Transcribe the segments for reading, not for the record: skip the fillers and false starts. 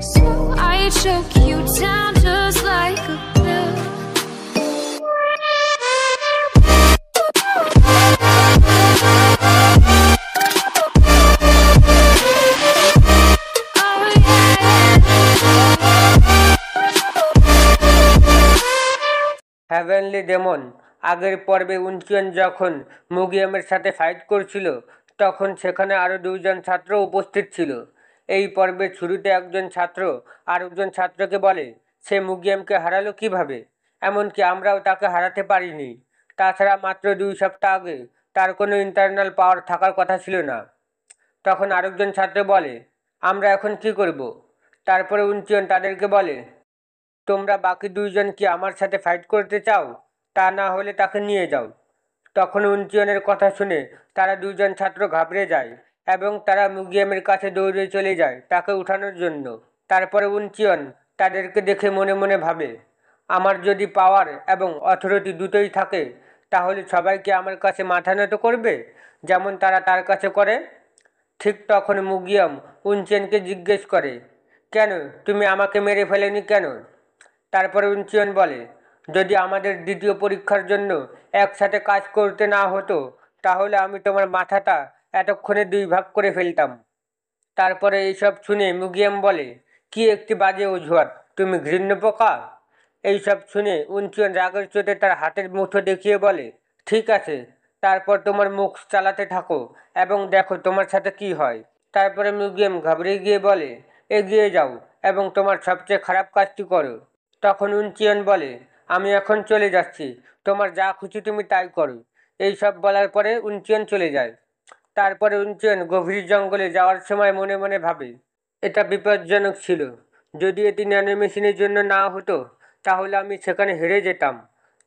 So I choke you down just like a pill. Heavenly demon আগের পর্বে উনচিয়ন যখন মুগিয়ামের সাথে ফাইট করছিল তখন সেখানে আরও দুইজন ছাত্র উপস্থিত ছিল। এই পর্বের শুরুতে একজন ছাত্র আরেকজন ছাত্রকে বলে সে মুগিয়ামকে হারালো কিভাবে, এমনকি আমরাও তাকে হারাতে পারিনি। তাছাড়া মাত্র 2 সপ্তাহ আগে তার কোনো ইন্টারনাল পাওয়ার থাকার কথা ছিল না। তখন আরেকজন ছাত্র বলে আমরা এখন কি করব? তারপরে উনচিয়ন তাদেরকে বলে তোমরা বাকি দুইজন কি আমার সাথে ফাইট করতে চাও? তা না হলে তাকে নিয়ে যাও। তখন উনচিয়নের কথা শুনে তারা দুইজন ছাত্র ঘাবড়ে যায় এবং তারা মুগিয়ামের কাছে দৌড়ে চলে যায় তাকে উঠানোর জন্য। তারপরে উনচিয়ন তাদেরকে দেখে মনে মনে ভাবে আমার যদি পাওয়ার এবং অথরিটি দুটোই থাকে তাহলে সবাইকে আমার কাছে মাথা নত করবে যেমন তারা তার কাছে করে। ঠিক তখন মুগিয়াম উনচিয়নকে জিজ্ঞেস করে কেন তুমি আমাকে মেরে ফেলেনি কেন? তারপরে উনচিয়ন বলে যদি আমাদের দ্বিতীয় পরীক্ষার জন্য একসাথে কাজ করতে না হতো তাহলে আমি তোমার মাথাটা এতক্ষণে 2 ভাগ করে ফেলতাম। তারপরে এইসব শুনে মুগিয়াম বলে কি একটি বাজে অজুহাত, তুমি ঘৃণ্য পোকা। এইসব শুনে উনচিয়ন রাগের চোটে তার হাতের মুঠো দেখিয়ে বলে ঠিক আছে, তারপর তোমার মুখ চালাতে থাকো এবং দেখো তোমার সাথে কি হয়। তারপরে মুগিয়াম ঘাবড়ে গিয়ে বলে এগিয়ে যাও এবং তোমার সবচেয়ে খারাপ কাজটি করো। তখন উনচিয়ন বলে আমি এখন চলে যাচ্ছি, তোমার যা খুশি তুমি তাই করো। এইসব বলার পরে উনচিয়ন চলে যায়। তারপরে উনচিয়ন গভীর জঙ্গলে যাওয়ার সময় মনে মনে ভাবে এটা বিপজ্জনক ছিল, যদি এটি ন্যানো মেশিনের জন্য না হতো তাহলে আমি সেখানে হেরে যেতাম।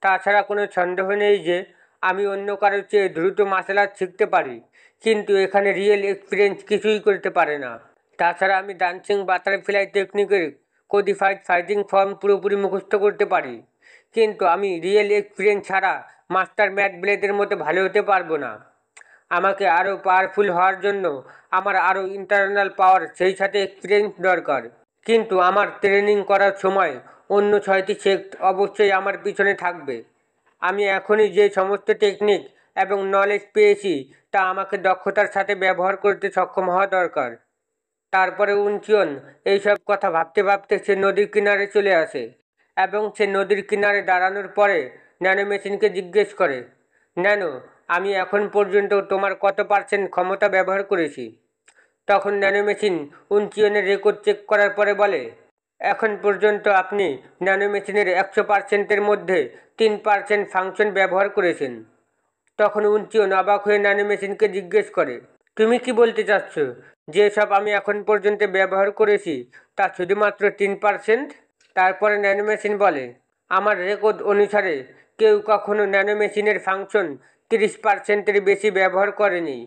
তাছাড়া কোনো সন্দেহ নেই যে আমি অন্য কারোর চেয়ে দ্রুত মার্শাল আর্ট শিখতে পারি, কিন্তু এখানে রিয়েল এক্সপিরিয়েন্স কিছুই করতে পারে না। তাছাড়া আমি ডান্সিং বাটারফ্লাই টেকনিকের কোডিফাইড ফাইটিং ফর্ম পুরোপুরি মুখস্থ করতে পারি, কিন্তু আমি রিয়েল এক্সপিরিয়েন্স ছাড়া মাস্টার ম্যাট ব্লেডের মতো ভালো হতে পারবো না। আমাকে আরও পাওয়ারফুল হওয়ার জন্য আমার আরও ইন্টারনাল পাওয়ার সেই সাথে এক্সপিরিয়েন্স দরকার, কিন্তু আমার ট্রেনিং করার সময় অন্য 6টি সেক্ট অবশ্যই আমার পিছনে থাকবে। আমি এখনই যে সমস্ত টেকনিক এবং নলেজ পেয়েছি তা আমাকে দক্ষতার সাথে ব্যবহার করতে সক্ষম হওয়া দরকার। তারপরে উনচিয়ন এইসব কথা ভাবতে ভাবতে সে নদীর কিনারে চলে আসে এবং সে নদীর কিনারে দাঁড়ানোর পরে ন্যানো মেশিনকে জিজ্ঞেস করে ন্যানো আমি এখন পর্যন্ত তোমার কত % ক্ষমতা ব্যবহার করেছি? তখন ন্যানো মেশিন উনচিয়নের রেকর্ড চেক করার পরে বলে এখন পর্যন্ত আপনি ন্যানো মেশিনের 100%-এর মধ্যে 3% ফাংশন ব্যবহার করেছেন। তখন উনচিয়ন অবাক হয়ে ন্যানো মেশিনকে জিজ্ঞেস করে তুমি কি বলতে চাচ্ছ, যেসব আমি এখন পর্যন্ত ব্যবহার করেছি তা শুধুমাত্র 3%? তারপরে ন্যানো মেশিন বলে আমার রেকর্ড অনুসারে কেউ কখনো ন্যানো মেশিনের ফাংশন 30%-এর বেশি ব্যবহার করেনি।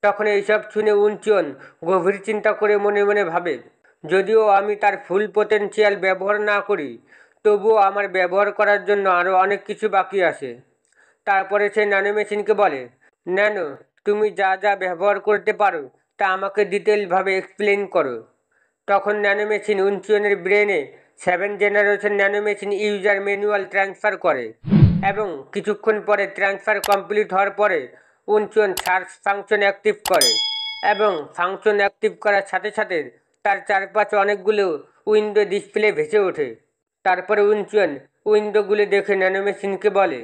তখন এইসব শুনে উনচিয়ন গভীর চিন্তা করে মনে মনে ভাবে যদিও আমি তার ফুল পোটেনশিয়াল ব্যবহার না করি তবুও আমার ব্যবহার করার জন্য আরও অনেক কিছু বাকি আছে। তারপরে সে ন্যানো মেশিনকে বলে ন্যানো তুমি যা যা ব্যবহার করতে পারো তা আমাকে ডিটেলভাবে এক্সপ্লেন করো। তখন ন্যানো মেশিন উনচিয়নের ব্রেনে 7 generation nano machine user manual transfer করে এবং কিছুক্ষণ পরে ট্রান্সফার কমপ্লিট হওয়ার পরে উনচিয়ন সার্চ ফাংশন অ্যাক্টিভ করে এবং ফাংশন অ্যাক্টিভ করার সাথে সাথে তার চারপাশে অনেকগুলো উইন্ডো ডিসপ্লে ভেসে ওঠে। তারপরে উনচিয়ন উইন্ডোগুলো দেখে ন্যানো মেশিনকে বলে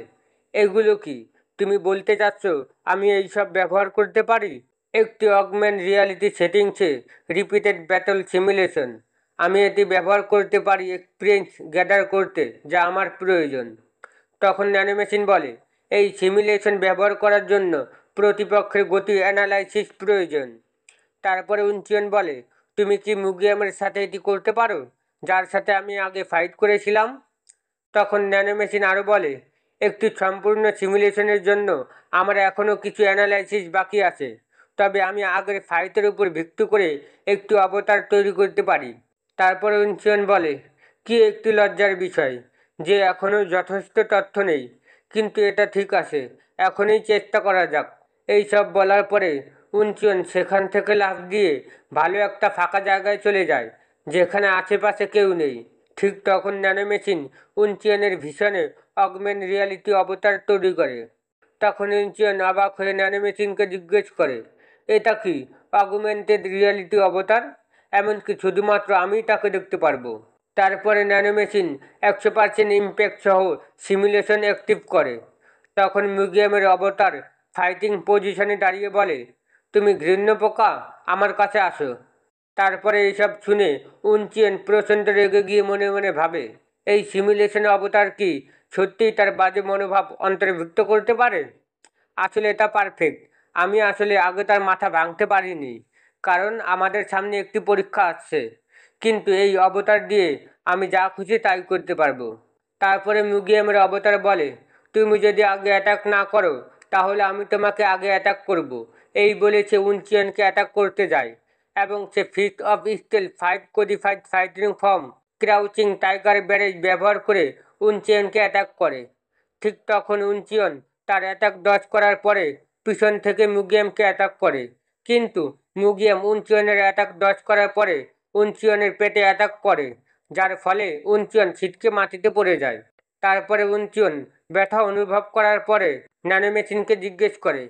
এগুলো কি, তুমি বলতে চাচ্ছ আমি এইসব ব্যবহার করতে পারি? একটি অগমেন্ট রিয়ালিটি সেটিংসে রিপিটেড ব্যাটল সিমুলেশন, আমি এটি ব্যবহার করতে পারি এক্সপিরিয়েন্স গ্যাদার করতে যা আমার প্রয়োজন। তখন ন্যানো মেশিন বলে এই সিমুলেশন ব্যবহার করার জন্য প্রতিপক্ষের গতি অ্যানালাইসিস প্রয়োজন। তারপরে উনচিয়ন বলে তুমি কি মুগিয়ামের সাথে এটি করতে পারো যার সাথে আমি আগে ফাইট করেছিলাম? তখন ন্যানো মেশিন আরও বলে একটি সম্পূর্ণ সিমুলেশনের জন্য আমার এখনও কিছু অ্যানালাইসিস বাকি আছে, তবে আমি আগের ফাইটের উপর ভিত্তি করে একটি অবতার তৈরি করতে পারি। তারপরে উনচিয়ন বলে কি একটি লজ্জার বিষয় যে এখনও যথেষ্ট তথ্য নেই, কিন্তু এটা ঠিক আছে, এখনই চেষ্টা করা যাক। এই সব বলার পরে উনচিয়ন সেখান থেকে লাফ দিয়ে ভালো একটা ফাঁকা জায়গায় চলে যায় যেখানে আশেপাশে কেউ নেই। ঠিক তখন ন্যানো মেশিন উনচিয়ানের ভীষণে অগমেন্ট রিয়ালিটি অবতার তৈরি করে। তখন উনচিয়ান অবাক হয়ে ন্যানো মেশিনকে জিজ্ঞেস করে, এটা কি অগমেন্টেড রিয়ালিটি অবতার? এমনকি শুধুমাত্র আমিই তাকে দেখতে পারবো। তারপরে ন্যানো মেশিন 100% ইম্প্যাক্ট সহ সিমুলেশন অ্যাক্টিভ করে। তখন মিউজিয়ামের অবতার ফাইটিং পজিশনে দাঁড়িয়ে বলে, তুমি ঘৃণ্য পোকা, আমার কাছে আসো। তারপরে এইসব শুনে উনচিয়ান প্রচণ্ড রেগে গিয়ে মনে মনে ভাবে, এই সিমুলেশন অবতার কি সত্যিই তার বাজে মনোভাব অন্তর্ভুক্ত করতে পারে? আসলে এটা পারফেক্ট। আমি আসলে আগে তার মাথা ভাঙতে পারিনি, কারণ আমাদের সামনে একটি পরীক্ষা আসছে। কিন্তু এই অবতার দিয়ে আমি যা খুশি তাই করতে পারবো। তারপরে মিউজিয়ামের অবতার বলে, তুমি যদি আগে অ্যাটাক না করো তাহলে আমি তোমাকে আগে অ্যাটাক করব। এই বলে সে উনচিয়ানকে অ্যাটাক করতে যায় এবং সে fist of steel 5 codified fighting form crouching tiger barrage ব্যবহার করে উনচিয়ানকে অ্যাটাক করে। ঠিক তখন উনচিয়ান তার অ্যাটাক ডজ করার পরে পিছন থেকে মিউজিয়ামকে অ্যাটাক করে, কিন্তু মিউজিয়াম উনচিয়ানের অ্যাটাক ডজ করার পরে উনচিয়ানের পেটে অ্যাটাক করে, যার ফলে উনচিয়ান ছিটকে মাটিতে পড়ে যায়। তারপরে উনচিয়ান ব্যথা অনুভব করার পরে ন্যানো মেশিনকে জিজ্ঞেস করে,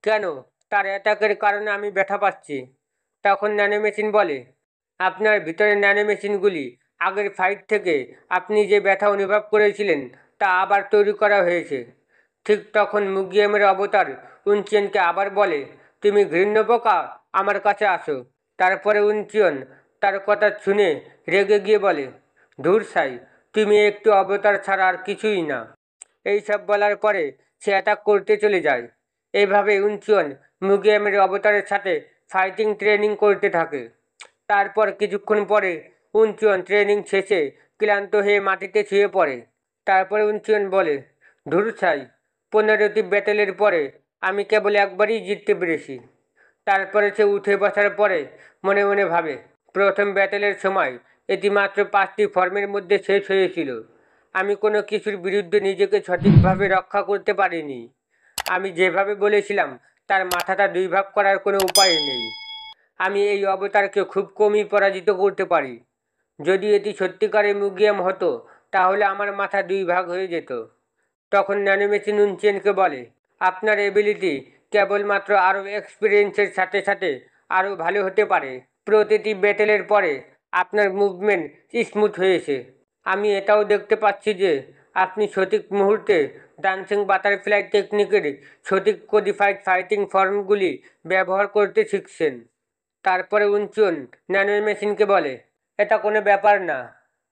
কেন তার অ্যাটাকের কারণে আমি ব্যথা পাচ্ছি? তখন ন্যানো মেশিন বলে, আপনার ভিতরে ন্যানো মেশিনগুলি আগের ফাইট থেকে আপনি যে ব্যথা অনুভব করেছিলেন তা আবার তৈরি করা হয়েছে। ঠিক তখন মিউজিয়ামের অবতার উনচিয়ানকে আবার বলে, তুমি ঘৃণ্য পোকা, আমার কাছে আসো। তারপরে উনচিয়ান তার কথা শুনে রেগে গিয়ে বলে, ধুর সাই, তুমি একটু অবতার ছাড়া আর কিছুই না। এইসব বলার পরে সে অ্যাটাক করতে চলে যায়। এইভাবে উনচিয়ান মিউজিয়ামের অবতারের সাথে ফাইটিং ট্রেনিং করতে থাকে। তারপর কিছুক্ষণ পরে উনচিয়ান ট্রেনিং শেষে ক্লান্ত হয়ে মাটিতে শুয়ে পড়ে। তারপরে উনচিয়ান বলে, ধুর ছাই, 15টি ব্যাটেলের পরে আমি কেবল একবারই জিততে পেরেছি। তারপরে সে উঠে বসার পরে মনে মনে ভাবে, প্রথম ব্যাটেলের সময় এটি মাত্র 5টি ফর্মের মধ্যে শেষ হয়েছিল। আমি কোনো কিছুর বিরুদ্ধে নিজেকে সঠিকভাবে রক্ষা করতে পারিনি। আমি যেভাবে বলেছিলাম তার মাথাটা 2 ভাগ করার কোনো উপায় নেই। আমি এই অবতারকে খুব কমই পরাজিত করতে পারি। যদি এটি সত্যিকারের মিউজিয়াম হতো তাহলে আমার মাথা 2 ভাগ হয়ে যেত। তখন ন্যানো মেশিন উনচিয়ানকে বলে, আপনার এবিলিটি কেবলমাত্র আরও এক্সপিরিয়েন্সের সাথে সাথে আরও ভালো হতে পারে। প্রতিটি ব্যাটেলের পরে আপনার মুভমেন্ট স্মুথ হয়েছে। আমি এটাও দেখতে পাচ্ছি যে আপনি সঠিক মুহূর্তে ডান্সিং বাটারফ্লাই টেকনিকের সঠিক কোডিফাইড ফাইটিং ফর্মগুলি ব্যবহার করতে শিখছেন। তারপরে উনচিয়ান ন্যানো মেশিনকে বলে, এটা কোনো ব্যাপার না।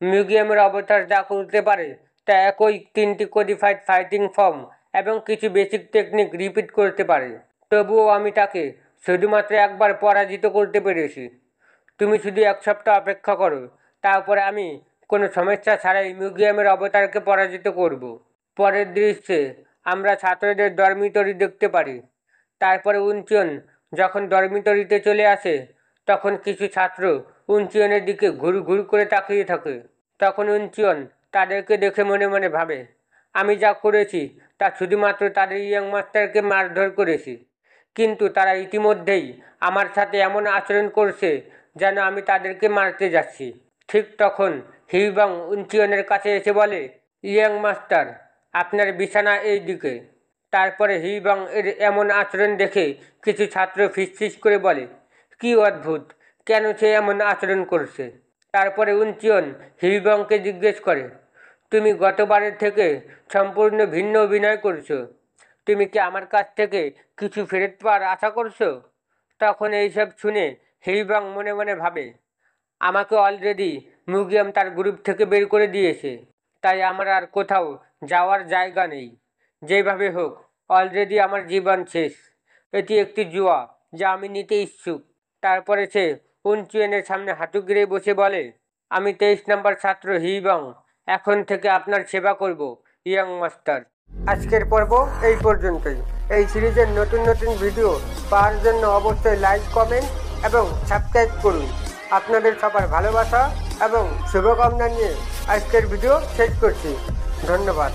মিউজিয়ামের অবতার যা করতে পারে তা একই 3টি কোডিফাইড ফাইটিং ফর্ম এবং কিছু বেসিক টেকনিক রিপিট করতে পারে। তবুও আমি তাকে শুধুমাত্র একবার পরাজিত করতে পেরেছি। তুমি শুধু 1 সপ্তাহ অপেক্ষা করো, তারপরে আমি কোনো সমস্যা ছাড়াই মিউজিয়ামের অবতারকে পরাজিত করব। পরের দৃশ্যে আমরা ছাত্রদের ডরমিটরি দেখতে পারি। তারপরে উনচিয়ান যখন ডরমিটরিতে চলে আসে তখন কিছু ছাত্র উনচিয়ানের দিকে ঘুর ঘুর করে তাকিয়ে থাকে। তখন উনচিয়ান তাদেরকে দেখে মনে মনে ভাবে, আমি যা করেছি তা শুধুমাত্র তাদের ইয়াং মাস্টারকে মারধর করেছি, কিন্তু তারা ইতিমধ্যেই আমার সাথে এমন আচরণ করছে যেন আমি তাদেরকে মারতে যাচ্ছি। ঠিক তখন হিউবাং উনচিয়ানের কাছে এসে বলে, ইয়াং মাস্টার, আপনার বিছানা এই দিকে। তারপরে হিউবাং এর এমন আচরণ দেখে কিছু ছাত্র ফিসফিস করে বলে, কি অদ্ভুত, কেন সে এমন আচরণ করছে? তারপরে উনচিয়ান হিউবাংকে জিজ্ঞেস করে, তুমি গতবারের থেকে সম্পূর্ণ ভিন্ন অভিনয় করছো। তুমি কি আমার কাছ থেকে কিছু ফেরত পাওয়ার আশা করছো? তখন এইসব শুনে হিউবাং মনে মনে ভাবে, আমাকে অলরেডি মিউজিয়াম তার গ্রুপ থেকে বের করে দিয়েছে, তাই আমার আর কোথাও যাওয়ার জায়গা নেই। যেভাবে হোক অলরেডি আমার জীবন শেষ। এটি একটি জুয়া যা আমি নিতে ইচ্ছুক। তারপরে সে উনচিয়ানের সামনে হাঁটু গেড়ে বসে বলে, আমি 23 নম্বর ছাত্র হিউবাং, এখন থেকে আপনার সেবা করব ইয়াং মাস্টার। আজকের পর্ব এই পর্যন্তই। এই সিরিজের নতুন নতুন ভিডিও পাওয়ার জন্য অবশ্যই লাইক, কমেন্ট এবং সাবস্ক্রাইব করুন। আপনাদের সবার ভালোবাসা এবং শুভকামনা নিয়ে আজকের ভিডিও শেষ করছি। ধন্যবাদ।